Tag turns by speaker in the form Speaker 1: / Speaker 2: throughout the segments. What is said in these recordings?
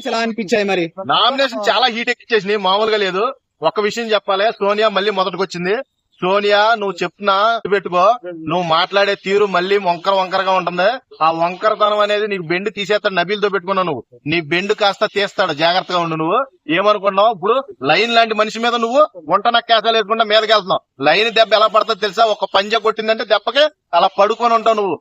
Speaker 1: ఎలా అనిపించాయి మరి?
Speaker 2: నామినేషన్ చాలా హీట్ ఎక్కిచ్చేసింది, మామూలుగా లేదు. ఒక విషయం చెప్పాలి, సోనియా మళ్ళీ మొదటికి వచ్చింది. సోనియా నువ్వు చెప్తున్నా పెట్టుకో, నువ్వు మాట్లాడే తీరు మళ్ళీ వంకరగా ఉంటుంది. ఆ వంకరతనం అనేది నీకు బెండ్ తీసేస్తాడు. నబీల్తో పెట్టుకున్నావు నువ్వు, నీ బెండ్ కాస్త తీస్తాడు. జాగ్రత్తగా ఉండు. నువ్వు ఏమనుకున్నావు? ఇప్పుడు లైన్ లాంటి మనిషి మీద నువ్వు గుంట నక్కేసాలు వేసుకుంటా మీదకి వెళ్తున్నావు. లైన్ దెబ్బ ఎలా పడుతుందో తెలుసా? ఒక పంజ కొట్టిందంటే దెబ్బకి అలా పడుకొని ఉంటావు నువ్వు.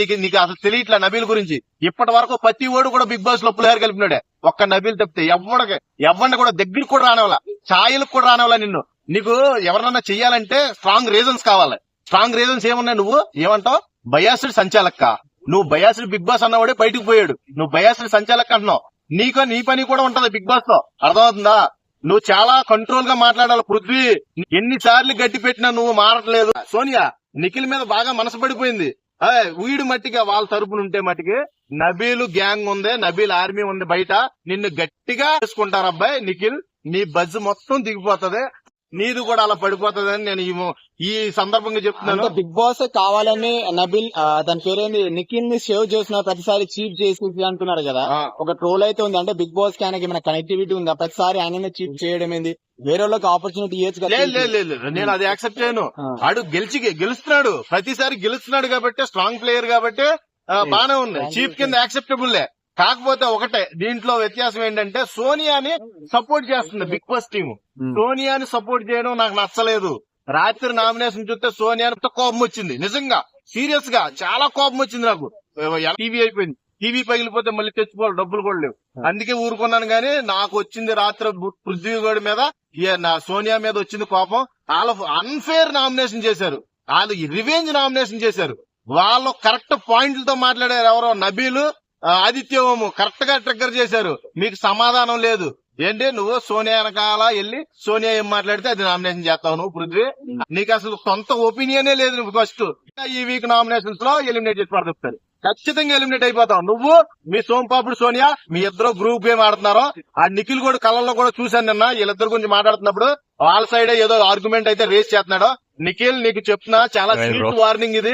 Speaker 2: నీకు అసలు తెలియట్లా నబీల్ గురించి. ఇప్పటి వరకు ప్రతి ఓడు కూడా బిగ్ బాస్ లో పులిహార కలిపినాడే, ఒక్క నబీల్ తప్పితే ఎవరిని కూడా దగ్గరికి కూడా రానివ్వాల, ఛాయలకు కూడా రానివ్వాల నిన్ను. నీకు ఎవరన్నా చెయ్యాలంటే స్ట్రాంగ్ రీజన్స్ కావాలి. స్ట్రాంగ్ రీజన్స్ ఏమున్నాయి? నువ్వు ఏమంటావు? బయాసిడ్ సంచాలక్క. నువ్వు బయాసిడ్ బిగ్ బాస్ అన్నవాడే బయటకు పోయాడు, నువ్వు బయాసిడ్ సంచాలక్క అంటున్నావు. నీ పని కూడా ఉంటది బిగ్ బాస్ లో, అర్థమవుతుందా? నువ్వు చాలా కంట్రోల్ గా మాట్లాడాలి. పృథ్వీ ఎన్నిసార్లు గట్టి పెట్టినా నువ్వు మారట్లేదు. సోనియా నిఖిల్ మీద బాగా మనసు పడిపోయింది. వీడి మట్టిగా వాళ్ళ తరపున ఉంటే మట్టికి నబీల్ గ్యాంగ్ ఉంది, నబీల్ ఆర్మీ ఉంది బయట. నిన్ను గట్టిగా చేసుకుంటారు అబ్బాయి. నిఖిల్ నీ బజ్ మొత్తం దిగిపోతది, నీది కూడా అలా పడిపోతుందని నేను ఈ సందర్భంగా చెప్తున్నాను.
Speaker 1: బిగ్ బాస్ కావాలని నబీల్ దాని పేరేంది నిఖిల్ ని సేవ్ చేసిన ప్రతిసారి చీప్ చేసి అంటున్నారు కదా. ఒక ట్రోల్ అయితే ఉంది. అంటే బిగ్ బాస్ కి ఆయనకి ఏమైనా కనెక్టివిటీ ఉందా? ప్రతిసారి ఆయన చీప్ చేయడం ఏంది? వేరే వాళ్ళకి ఆపర్చునిటీ ఇవ్వచ్చు కదా.
Speaker 2: లేదు, నేను అది యాక్సెప్ట్ చేయను. ఆడు గెలుస్తున్నాడు, ప్రతిసారి గెలుస్తున్నాడు కాబట్టి, స్ట్రాంగ్ ప్లేయర్ కాబట్టి బానే ఉంది. చీప్ కింద యాక్సెప్టబుల్. కాకపోతే ఒకటే దీంట్లో వ్యత్యాసం ఏంటంటే సోనియాని సపోర్ట్ చేస్తుంది బిగ్ బాస్ టీమ్. సోనియాని సపోర్ట్ చేయడం నాకు నచ్చలేదు. రాత్రి నామినేషన్ చూస్తే సోనియాని కోపం వచ్చింది, నిజంగా సీరియస్ గా చాలా కోపం వచ్చింది నాకు. టీవీ అయిపోయింది, టీవీ పగిలిపోతే మళ్ళీ తెచ్చుకోవాలి, డబ్బులు కూడా లేవు. అందుకే ఊరుకున్నాను. గానీ నాకు వచ్చింది రాత్రి పృథ్వీగౌడ్ మీద, నా సోనియా మీద వచ్చింది కోపం. వాళ్ళు అన్ఫేర్ నామినేషన్ చేశారు, వాళ్ళు రివెంజ్ నామినేషన్ చేశారు. వాళ్ళు కరెక్ట్ పాయింట్లతో మాట్లాడారు. ఎవరో నబీలు ఆదిత్యము కరెక్ట్ గా ట్రిగ్గర్ చేశారు. మీకు సమాధానం లేదు. ఏంటి నువ్వు సోనియా వెనకాల వెళ్ళి సోనియా ఏం మాట్లాడితే అది నామినేషన్ చేస్తావు నువ్వు పృథ్వీ? నీకు అసలు సొంత ఒపీనియనే లేదు. నువ్వు ఫస్ట్ ఈ వీక్ నామినేషన్స్ లో ఎలిమినేట్ చేసి పడతారు, ఖచ్చితంగా ఎలిమినేట్ అయిపోతావు. నువ్వు మీ సోంపాపుడు సోనియా మీ ఇద్దరు గ్రూప్ గేమ్ ఆడుతున్నారో. ఆ నిఖిల్ కూడా కళ్ళల్లో కూడా చూశాను నిన్న, వీళ్ళిద్దరు గురించి మాట్లాడుతున్నప్పుడు వాళ్ళ సైడ్ ఏదో ఆర్గ్యుమెంట్ అయితే రేస్ చేస్తున్నాడు. నిఖిల్ నీకు చెప్తున్నా, చాలా స్వీట్ వార్నింగ్ ఇది.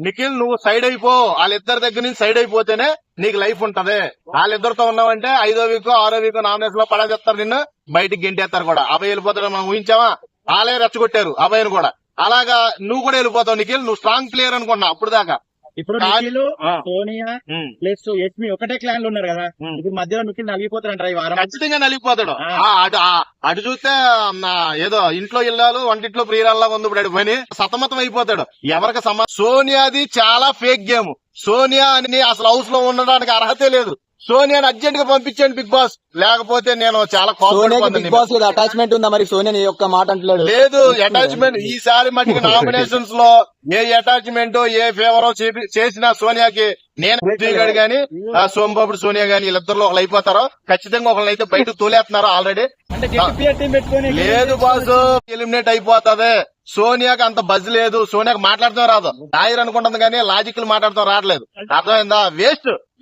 Speaker 2: నిఖిల్ నువ్వు సైడ్ అయిపో, వాళ్ళిద్దరి దగ్గర నుంచి సైడ్ అయిపోతేనే నీకు లైఫ్ ఉంటది. వాళ్ళిద్దరితో ఉన్నావంటే 5వ వీక్ 6వ వీక్ నామినేషన్ లో పడేస్తారు, నిన్ను బయటికి గెంటేస్తారు కూడా. అభయ్ వెళ్ళిపోతాడు మనం ఊహించావా? వాళ్ళే రెచ్చగొట్టారు అభయ్ని కూడా. అలాగా నువ్వు కూడా వెళ్ళిపోతావు నిఖిల్. నువ్వు స్ట్రాంగ్ ప్లేయర్ అనుకున్నా అప్పుడు దాకా.
Speaker 1: ఇప్పుడు సోనియా ప్లస్ యష్మి ఒకటే క్లాన్ లో ఉన్నారు కదా. ఇప్పుడు మధ్యలో నిఖిల్ నలిగిపోతాడంటారా ఈ వారం?
Speaker 2: ఖచ్చితంగా నలిగిపోతాడు. అటు చూస్తే ఏదో ఇంట్లో ఇల్లాలు వంటింట్లో ప్రియురాల్లాగా ఉంది. ఇప్పుడు పని సతమతం అయిపోతాడు. ఎవరికి సోనియాది చాలా ఫేక్ గేమ్. సోనియా అని అసలు హౌస్ లో ఉండడానికి అర్హతే లేదు. సోనియాని అర్జెంట్ గా పంపించండి బిగ్ బాస్, లేకపోతే నేను చాలా
Speaker 1: బిగ్ బాస్ అటాచ్మెంట్ ఉందా మరి? సోనియా నీ యొక్క మాట అంటలేదు.
Speaker 2: లేదు అటాచ్మెంట్. ఈసారి మటుకు నామినేషన్స్ లో ఏ అటాచ్మెంట్ ఏ ఫేవర్ చేసినా సోనియాకి, నేను పృథ్వీగఢ్ గాని సోంబాబుడు సోనియా గాని వీళ్ళిద్దరిలో ఒకళ్ళు అయిపోతారో. ఖచ్చితంగా ఒకళ్ళని అయితే బయటకు తోలేస్తున్నారు ఆల్రెడీ. లేదు బాసు, ఎలిమినేట్ అయిపోతుంది. సోనియాకి అంత బజ్ లేదు, సోనియాకి మాట్లాడతాం రాదు. లాయర్ అనుకుంటుంది కానీ లాజికల్ మాట్లాడతాం రావట్లేదు. అర్థమైందా?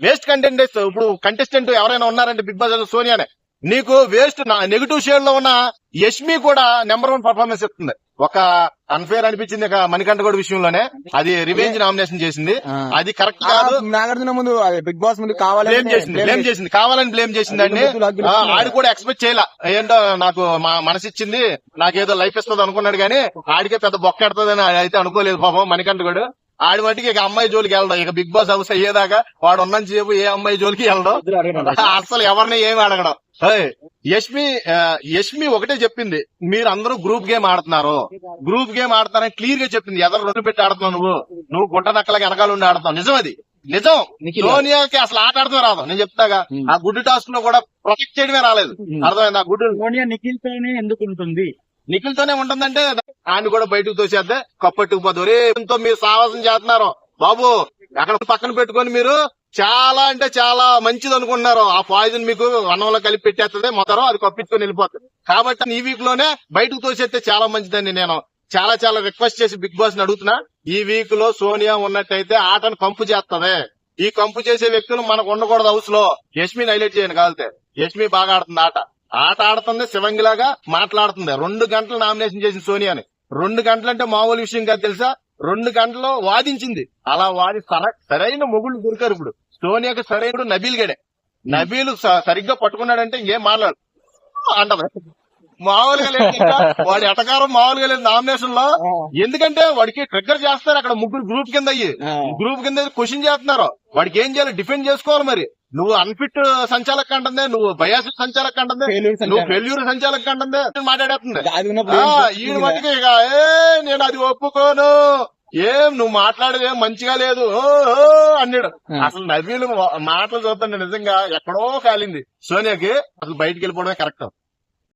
Speaker 2: Waste content. ఇప్పుడు కంటెస్టెంట్ ఎవరైనా ఉన్నారంటే బిగ్ బాస్ సోనియానే. నీకు వేస్ట్. నెగిటివ్ షేడ్ లో ఉన్న యష్మి కూడా నెంబర్ 1 పర్ఫార్మెన్స్ ఇస్తుంది. ఒక అన్ఫేర్ అనిపించింది మణికంఠ గౌడ్ విషయంలోనే, అది రివెంజ్ నామినేషన్ చేసింది, అది కరెక్ట్ కాదు.
Speaker 1: నాగార్జున ముందు బిగ్ బాస్ ముందు
Speaker 2: బ్లేమ్ చేసింది, కావాలని బ్లేమ్ చేసిందండి. ఆడు కూడా ఎక్స్పెక్ట్ చేయాల, ఏంటో నాకు మనసిచ్చింది, నాకేదో లైఫ్ ఇస్తుంది అనుకున్నాడు కానీ ఆడికే పెద్ద బొక్క ఎడుతుందని అయితే అనుకోలేదు పాపం మణికంఠ గౌడ్. ఆడి మట్టికి ఇక అమ్మాయి జోలికి వెళ్ళడం, ఇక బిగ్ బాస్ హౌస్ అయ్యేదాకా వాడు ఉన్నంత సేపు ఏ అమ్మాయి జోలికి వెళ్ళడం, అసలు ఎవరిని ఏమి అడగడం. యష్మి ఒకటే చెప్పింది, మీరు అందరూ గ్రూప్ గేమ్ ఆడుతున్నారు, గ్రూప్ గేమ్ ఆడతారని క్లియర్ గా చెప్పింది. ఎదరు 2 పెట్టి ఆడుతున్నావు నువ్వు గుంట నక్కలకి వెనకాల ఉండి ఆడుతావు. నిజం, అది నిజం. సోనియాకి అసలు ఆట ఆడుతూ రాదు. నేను చెప్తాగా, ఆ గుడ్డు టాస్క్ లో కూడా ప్రొటెక్ట్ చేయడమే రాలేదు. అర్థమైంది? ఆ గుడ్డు
Speaker 1: సోనియా నిఖిల్ తోనే ఎందుకు ఉంటుంది?
Speaker 2: నిఖిల్ తోనే ఉంటుందంటే ఆయన కూడా బయటకు తోసేద్దే కప్పట్టుకుపోదు. ఎంతో మీరు సాహసం చేస్తున్నారు బాబు, అక్కడ పక్కన పెట్టుకొని మీరు చాలా అంటే చాలా మంచిది అనుకుంటున్నారు. ఆ పాయిజన్ మీకు అన్నంలో కలిపి పెట్టేస్తుంది, మొత్తం అది కప్పించుకొని వెళ్ళిపోతుంది. కాబట్టి ఈ వీక్ లోనే బయటకు తోసేస్తే చాలా మంచిదని నేను చాలా రిక్వెస్ట్ చేసి బిగ్ బాస్ ని అడుగుతున్నా. ఈ వీక్ లో సోనియా ఉన్నట్టయితే ఆటను కంపు చేస్తుంది. ఈ కంపు చేసే వ్యక్తులు మనకు ఉండకూడదు హౌస్ లో. యష్మిని హైలైట్ చేయను కాలితే. యష్మి బాగా ఆడుతుంది ఆట ఆడుతుంది, శివంగిలాగా మాట్లాడుతుంది. 2 గంటలు నామినేషన్ చేసింది సోనియాని. 2 గంటలంటే మామూలు విషయం కాదు తెలుసా. 2 గంటలు వాదించింది. అలా సరైన మొగుళ్ళు దొరికారు. ఇప్పుడు సోనియాకి సరైన నబీల్ గడే. నబీలు సరిగ్గా పట్టుకున్నాడంటే ఇంకేం మాట్లాడు అంటది. మామూలుగా లేదు ఇంకా. వాడి ఎటకారం మామూలుగా లేదు నామినేషన్ లో. ఎందుకంటే వాడికి ట్రిగ్గర్ చేస్తారు అక్కడ ముగ్గురు గ్రూప్ కింద అయ్యి గ్రూప్ కింద క్వశ్చన్ చేస్తున్నారు. వాడికి ఏం చేయాలి, డిఫెండ్ చేసుకోవాలి. మరి నువ్వు అన్ఫిట్ సంచాలక్ అంటుందే, నువ్వు బయాస్ సంచాలక్ అంటుందే, నువ్వు ఫెయిల్యూర్ సంచాలక్ అంటుందే మాట్లాడేస్తుంది. ఈ మటుకు ఇక నేను అది ఒప్పుకోను, ఏం నువ్వు మాట్లాడేది ఏం మంచిగా లేదు అన్నాడు. అసలు నవీలు మాటలు చూస్తుంటే నిజంగా ఎక్కడో కాలింది సోనియాకి. అసలు బయటికి వెళ్ళిపోవడమే కరెక్ట్.